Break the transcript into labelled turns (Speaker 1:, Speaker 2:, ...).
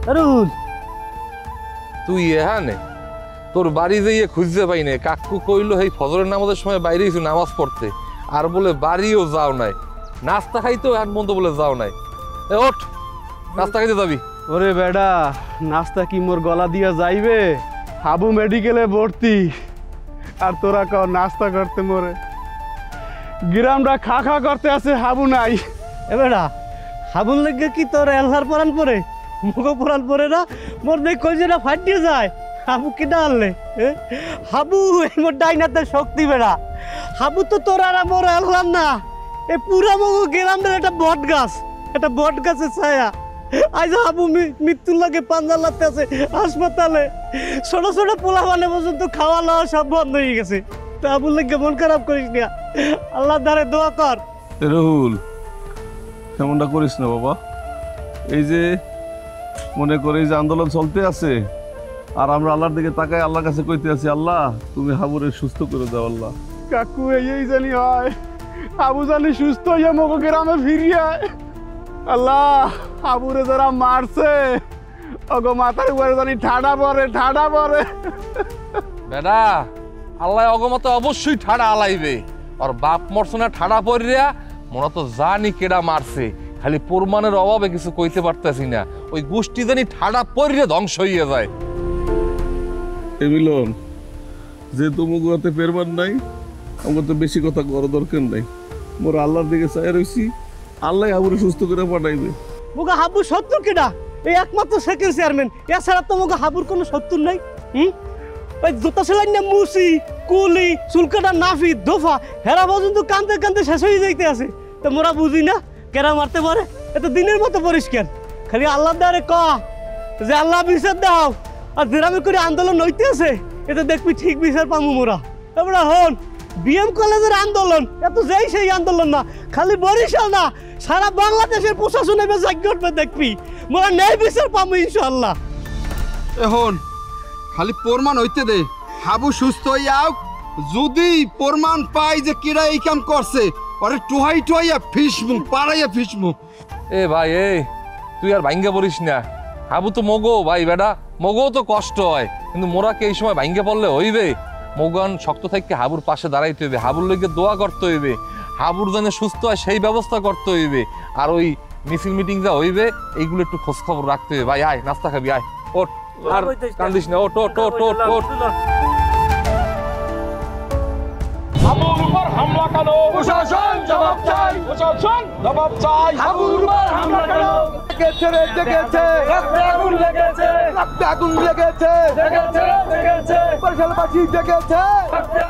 Speaker 1: Rule
Speaker 2: তুই এখানে তোর বাড়ি যেয়ে খুঁজতে পাই না। কাকু কইলো এই ফজরের নামাজের সময় বাইরে গেছি নামাজ পড়তে, আর বলে বাড়িও যাও নাই, নাস্তা খাইতেও এখন বন্ধু বলে যাও নাই। এ ওঠ, নাস্তা খাইতে যাবি।
Speaker 1: ওরে বেডা, নাস্তা কি মোর গলা দিয়া যাইবে? হাবু মেডিকেলে ভর্তি, আর তোরা কও নাস্তা করতে মোরে। গ্রামটা খা খা করতে আছে, হাবু নাই। এ বেডা, হাবুর লেগে কি তোর এলহার পরান পরে, মুখ পরান পরে না? মোর দেখ কইজেরা ফাটিয়ে যায়। হাবু কি ডাললে? হাবু এই মোর ডাইনাতে শক্তি বেড়া। হাবু তো তোর আর মোর এলহার না, এ পুরা মগ গ্রামটার একটা বট গাছ, একটা বট গাছের ছায়া। আজ হাবু মৃত্যুর লাগে পাঞ্জার লাগতে আছে হাসপাতালে। ছোট ছোট পোলা মানে পর্যন্ত খাওয়া দাওয়া সব বন্ধ হয়ে গেছে। তা হাবুর লেগে মন খারাপ করিস না, আল্লাহর দ্বারে দোয়া কর।
Speaker 3: রাহুল, তেমনটা করিস না বাবা। এই যে মনে করে যে আন্দোলন চলতে আছে, আর আমরা আল্লাহর দিকে তাকাই আল্লাহর কাছে কইতে আছি, আল্লাহ তুমি হাবুরে সুস্থ করে দাও। আল্লাহ
Speaker 1: কাকু এই জানি হয়, হাবু জানি সুস্থ হইয়া মগ গ্রামে ফিরিয়া। আল্লাহ, হাবুরে যারা মারছে ওগো মাথার উপরে জানি ঠাডা পরে, ঠাডা পরে।
Speaker 2: বেটা, আল্লাহ অগমতে অবশ্যই ঠাডা আলাইবে। আর বাপ মরছে না ঠাডা পড়িয়া, মনে তো জানি কেডা মারছে, খালি প্রমাণের অভাবে কিছু কইতে পারতেছি না। ওই গোষ্ঠী জানি ঠাডা পড়িয়া ধ্বংস হইয়া যায়।
Speaker 3: এ মিলন, যে তোমাকে হাতে পেরবার নাই, আমাকে তো বেশি কথা করা দরকার নাই। মোর আল্লাহর দিকে চাই রইছি, আল্লাহ হাবুরে সুস্থ করে পাঠাইবে।
Speaker 1: মোগা হাবু শত্রু কেডা? এই একমাত্র সেকেন্ড চেয়ারম্যান, এছাড়া তো মোগা হাবুর কোনো শত্রু নাই। ওই জুতা সেলাই না মুসি, কুলি, চুলকাটা, নাফি, দোফা, হেরা পর্যন্ত কান্দতে কান্দতে শেষ হয়ে যাইতে আছে। তো মোরা বুঝি না কেরা মারতে পারে? এত দিনের মতো পরিষ্কার। খালি আল্লাহর দ্বারে ক যে আল্লাহ বিচার দাও, আর গ্রামে করে আন্দোলন হইতে আছে, এটা দেখবি ঠিক বিচার পামু মোরা। এবার হন, বিএম কলেজের আন্দোলন এত যেই সেই আন্দোলন না, খালি বরিশাল না, সারা বাংলাদেশের প্রশাসন এবার জাগ্য করবে, দেখবি মোরা ন্যায় বিচার পাবো ইনশাআল্লাহ।
Speaker 4: এখন খালি প্রমাণ হইতে দে, হাবু সুস্থ হইয়াও। যদি প্রমাণ পাই যে কিরা এই কাম করছে, ওরে টুহাই টুহাইয়া ফিসমু, পাড়াইয়া ফিসমু।
Speaker 2: এ ভাই, তুই আর ভাঙ্গা পড়িস না। হাবু তো মগো ভাই, বেটা মগও তো কষ্ট হয়, কিন্তু মোরাকে এই সময় ভাঙ্গা পড়লে হইবে? মগান শক্ত থাকতে হাবুর পাশে দাঁড়াইতে হইবে, হাবুর লইগে দোয়া করতে হইবে, হাবুর যেন সুস্থ হয় সেই ব্যবস্থা করতে হইবে। আর ওই মিছিল মিটিং যা হইবে এইগুলো একটু খোঁজ খবর রাখতে হবে। ভাই আয়, নাস্তা খাবি, আয় ওঠ, আর কান্দিস না, ওঠ ওঠ ওঠ ওঠ ওঠ।
Speaker 5: হাবুর উপর হামলা কেন? প্রশাসন জবাব চাই, প্রশাসন জবাব চাই। হাবুর উপর হামলা কেন?
Speaker 4: জেগেছে রে জেগেছে,
Speaker 5: রক্তে আগুন লেগেছে,
Speaker 4: রক্তে আগুন লেগেছে,
Speaker 5: জেগেছে জেগেছে,
Speaker 4: বরিশালবাসী জেগেছে।
Speaker 5: রক্তে